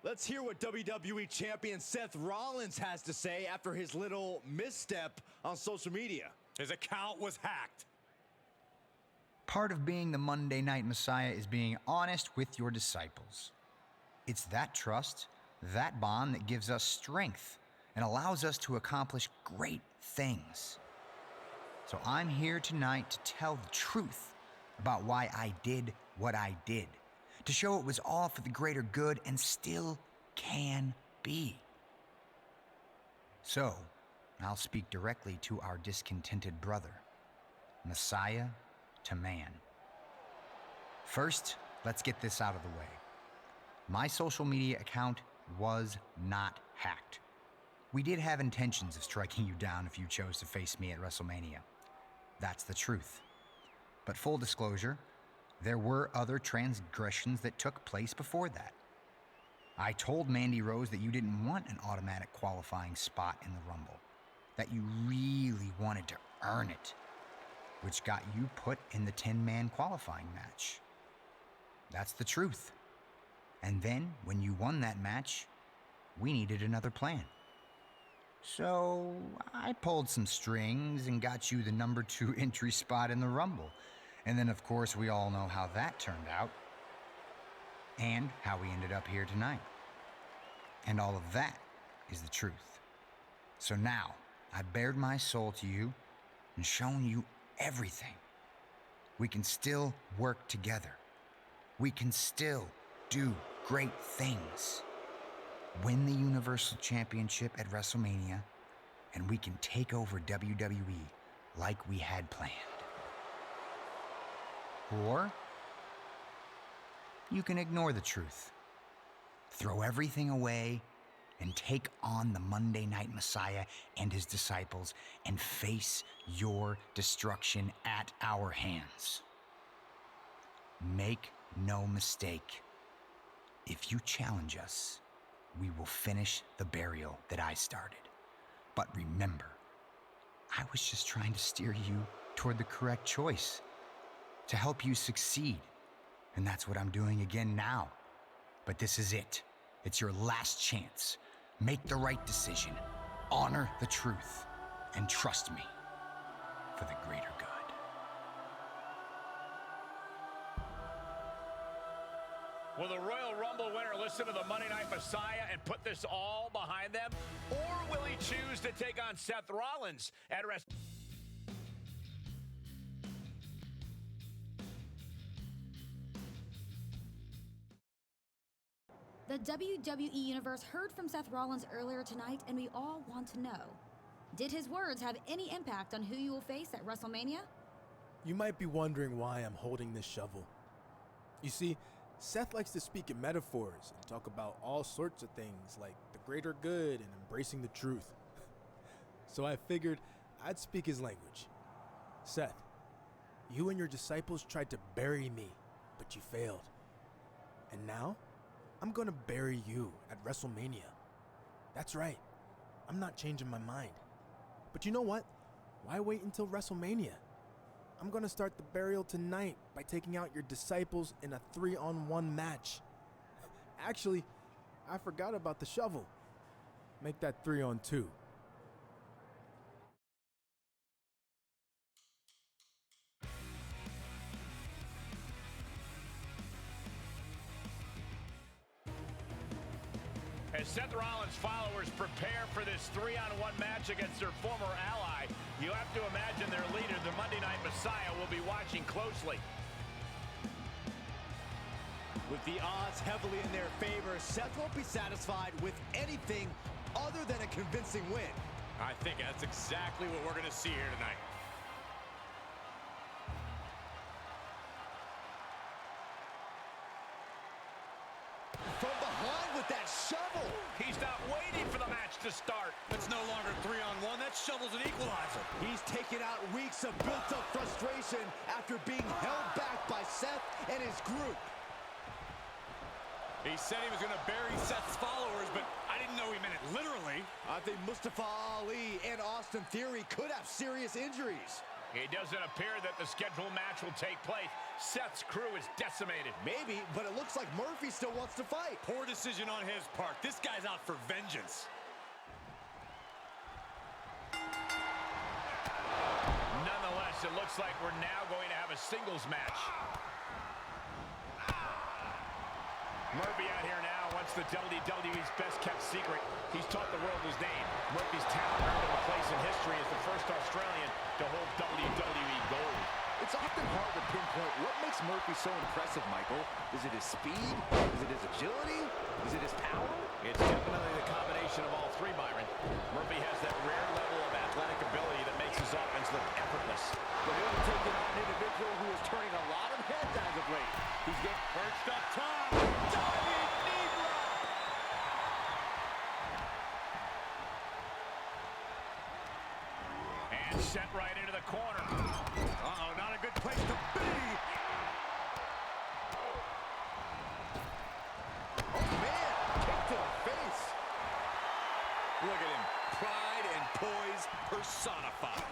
Let's hear what WWE Champion Seth Rollins has to say after his little misstep on social media. His account was hacked. Part of being the Monday Night Messiah is being honest with your disciples. It's that trust, that bond that gives us strength and allows us to accomplish great things. So I'm here tonight to tell the truth about why I did what I did, to show it was all for the greater good and still can be. So, I'll speak directly to our discontented brother, Messiah to man. First, let's get this out of the way. My social media account was not hacked. We did have intentions of striking you down if you chose to face me at WrestleMania. That's the truth. But full disclosure, there were other transgressions that took place before that. I told Mandy Rose that you didn't want an automatic qualifying spot in the Rumble, that you really wanted to earn it, which got you put in the 10-man qualifying match. That's the truth. And then, when you won that match, we needed another plan. So, I pulled some strings and got you the number 2 entry spot in the Rumble. And then, of course, we all know how that turned out. And how we ended up here tonight. And all of that is the truth. So now, I bared my soul to you and shown you everything. We can still work together. We can still do great things. Win the Universal Championship at WrestleMania, and we can take over WWE like we had planned. Or you can ignore the truth, throw everything away, and take on the Monday Night Messiah and his disciples and face your destruction at our hands. Make no mistake, if you challenge us, we will finish the burial that I started. But remember, I was just trying to steer you toward the correct choice, to help you succeed. And that's what I'm doing again now. But this is it. It's your last chance. Make the right decision. Honor the truth. And trust me, for the greater good. Will the Royal Rumble winner listen to the Monday Night Messiah and put this all behind them? Or will he choose to take on Seth Rollins at WrestleMania? The WWE Universe heard from Seth Rollins earlier tonight, and we all want to know. Did his words have any impact on who you will face at WrestleMania? You might be wondering why I'm holding this shovel. You see, Seth likes to speak in metaphors and talk about all sorts of things like the greater good and embracing the truth. So I figured I'd speak his language. Seth, you and your disciples tried to bury me, but you failed. And now, I'm gonna bury you at WrestleMania. That's right, I'm not changing my mind. But you know what? Why wait until WrestleMania? I'm gonna start the burial tonight by taking out your disciples in a 3-on-1 match. Actually, I forgot about the shovel. Make that 3-on-2. As Seth Rollins' followers prepare for this 3-on-1 match against their former ally, you have to imagine their leader, the Monday Night Messiah, will be watching closely. With the odds heavily in their favor, Seth won't be satisfied with anything other than a convincing win. I think that's exactly what we're going to see here tonight. From behind with that shovel. He's not waiting for the match to start. It's no longer 3-on-1. That shovel's an equalizer. He's taken out weeks of built-up frustration after being held back by Seth and his group. He said he was going to bury Seth's followers, but I didn't know he meant it literally. I think Mustafa Ali and Austin Theory could have serious injuries. It doesn't appear that the scheduled match will take place. Seth's crew is decimated. Maybe, but it looks like Murphy still wants to fight. Poor decision on his part. This guy's out for vengeance. Nonetheless, it looks like we're now going to have a singles match. Murphy out here now wants the WWE's best-kept secret. He's taught the world his name. Murphy's talent earned him a place in history as the first Australian to hold WWE gold. It's often hard to pinpoint what makes Murphy so impressive, Michael. Is it his speed? Is it his agility? Is it his power? It's definitely the combination of all three, Byron. Murphy has that rare level of athletic ability that makes his offense look effortless. But he'll be taking on an individual who is turning a lot of heads as of late. He's getting perched up top. Diving knee drop. And sent right into the corner. Uh-oh, not a good place to be. Oh, man. Kick to the face. Look at him. Pride and poise personified.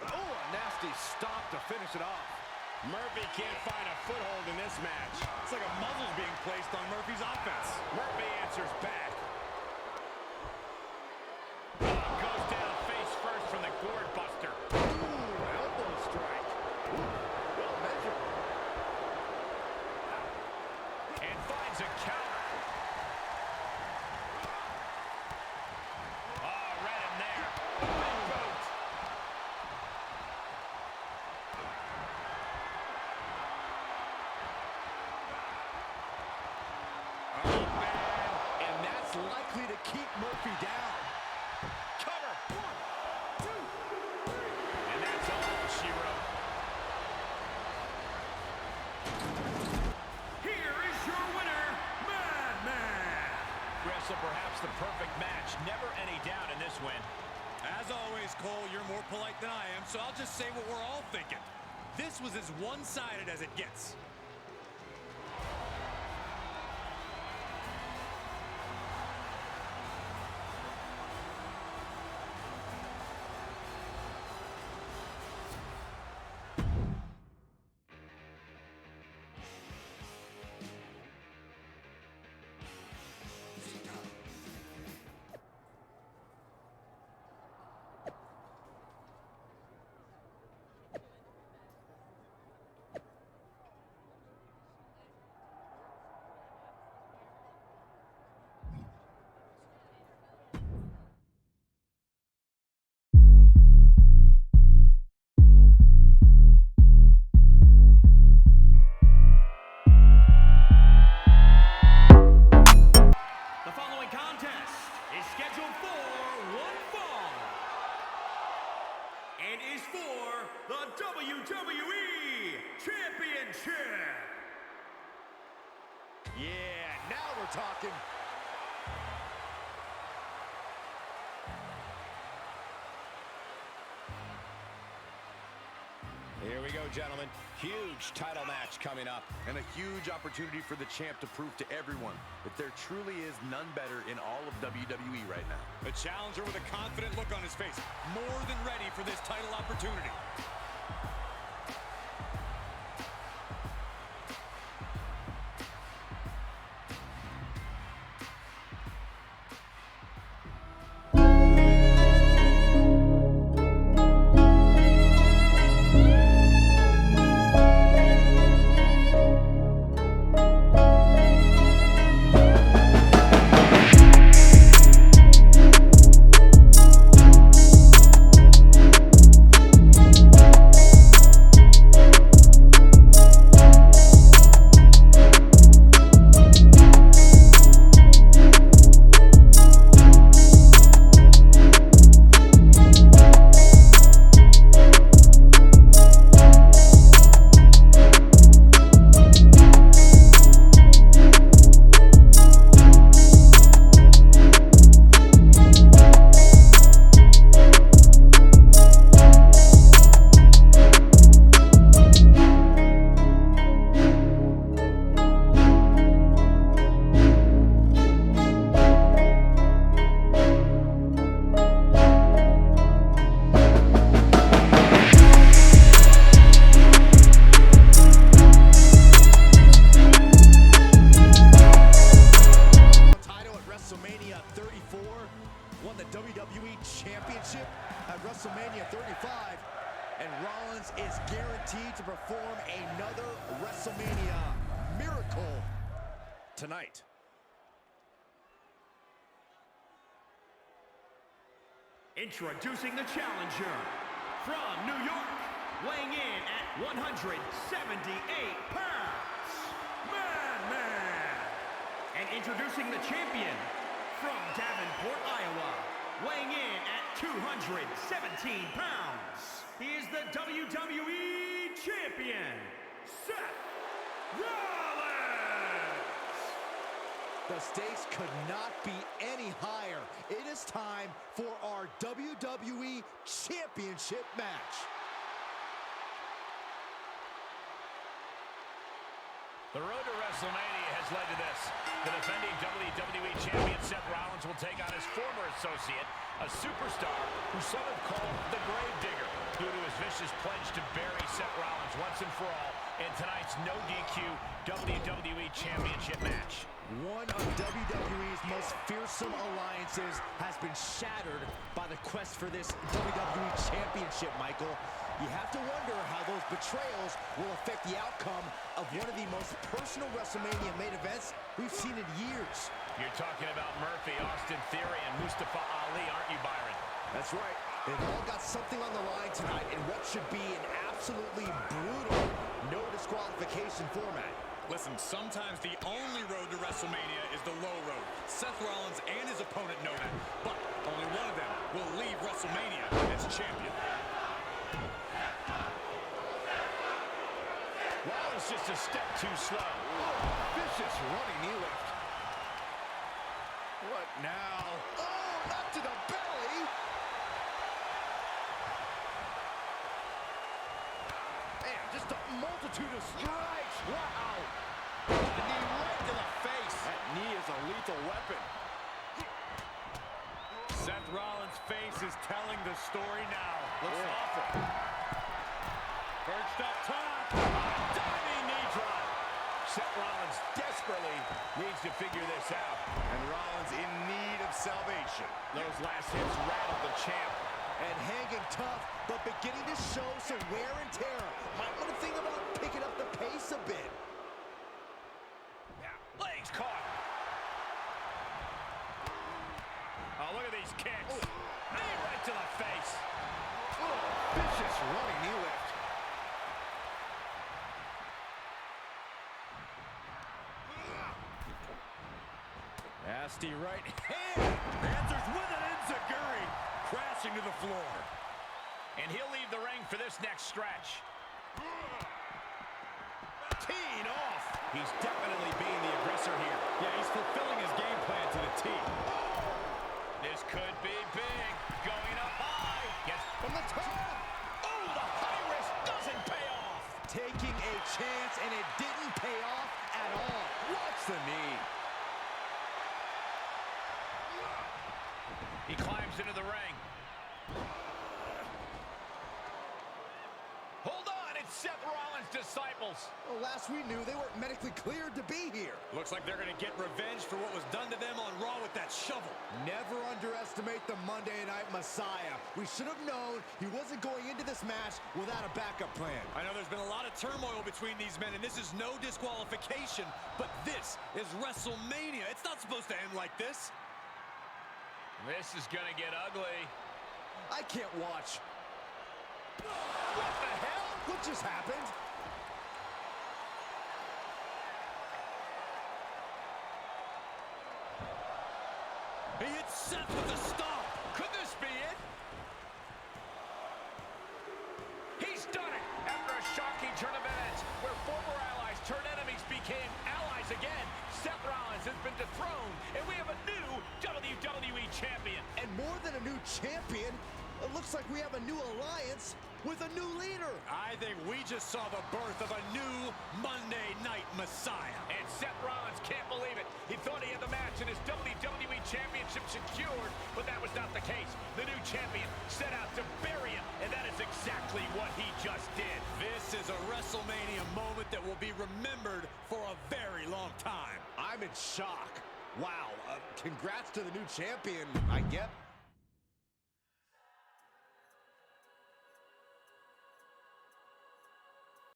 Oh, a nasty stop to finish it off. Murphy can't find a foothold in this match. It's like a muzzle's being placed on Murphy's offense. Murphy answers back. Goes down face first from the gourd buster. Ooh, elbow strike. Ooh, well measured. And finds a counter. Oh, read him there. Big boot. Oh, man. And that's likely to keep Murphy down. Cover. 1, 2, 3. And that's all she wrote. Here is your winner, Madman. Wrestle perhaps the perfect match. Never any doubt in this win. As always, Cole, you're more polite than I am, so I'll just say what we're all thinking. This was as one-sided as it gets. and is for the WWE Championship. Yeah, now we're talking. Here we go, gentlemen. Huge title match coming up. And a huge opportunity for the champ to prove to everyone that there truly is none better in all of WWE right now. A challenger with a confident look on his face. More than ready for this title opportunity. 35. And Rollins is guaranteed to perform another WrestleMania miracle tonight. Introducing the challenger from New York, weighing in at 178 pounds, Man. And introducing the champion from Davenport, Iowa, weighing in at 217 pounds. He is the WWE Champion, Seth Rollins. The stakes could not be any higher. It is time for our WWE Championship match. The road to WrestleMania has led to this. The defending WWE Champion Seth Rollins will take on his former associate, a superstar who some have called the Gravedigger, due to his vicious pledge to bury Seth Rollins once and for all in tonight's no DQ WWE Championship match. One of WWE's most fearsome alliances has been shattered by the quest for this WWE Championship, Michael. You have to wonder how those betrayals will affect the outcome of one of the most personal WrestleMania main events we've seen in years. You're talking about Murphy, Austin Theory, and Mustafa Ali, aren't you, Byron? That's right. They've all got something on the line tonight in what should be an absolutely brutal no disqualification format. Listen, sometimes the only road to WrestleMania is the low road. Seth Rollins and his opponent know that, but only one of them will leave WrestleMania as champion. Rollins just a step too slow. Vicious running knee lift. What now? Oh, up to the belly. Man, just a multitude of strikes. Wow. The knee right to the face. That knee is a lethal weapon. Seth Rollins' face is telling the story now. Looks awful. Perched up top. Diving knee drop. Seth Rollins desperately needs to figure this out. And Rollins in need of salvation. Those last hits rattled the champ. And hanging tough, but beginning to show some wear and tear. Might want to think about picking up the pace a bit. Legs caught. Oh, look at these kicks. Knee right to the face. Vicious running knee lift. Nasty right hand. Answers with an enziguri, crashing to the floor. And he'll leave the ring for this next stretch. Teeing off. He's definitely being the aggressor here. Yeah, he's fulfilling his game plan to the T. This could be big. Going up high. Gets From the top. oh, the high risk doesn't pay off. Taking a chance, and it didn't pay off at all. Watch the knee. He climbs into the ring. Hold on, it's Seth Rollins' disciples. Well, last we knew, they weren't medically cleared to be here. Looks like they're going to get revenge for what was done to them on Raw with that shovel. Never underestimate the Monday Night Messiah. We should have known he wasn't going into this match without a backup plan. I know there's been a lot of turmoil between these men, and this is no disqualification, but this is WrestleMania. It's not supposed to end like this. This is going to get ugly. I can't watch. What the hell? What just happened? He hits Seth with a stomp. Could this be it? He's done it after a shocking turn of events where former allies turned enemies became allies again. Seth Rollins has been dethroned, and we have a new WWE Champion. And more than a new champion, it looks like we have a new alliance with a new leader. I think we just saw the birth of a new Monday Night Messiah. And Seth Rollins can't believe it. He thought he had the match and his WWE Championship secured, but that was not the case. The new champion set out to bury him, and that is exactly what he just did. This is a WrestleMania moment that will be remembered for a very long time. I'm in shock. Wow. Congrats to the new champion, I get.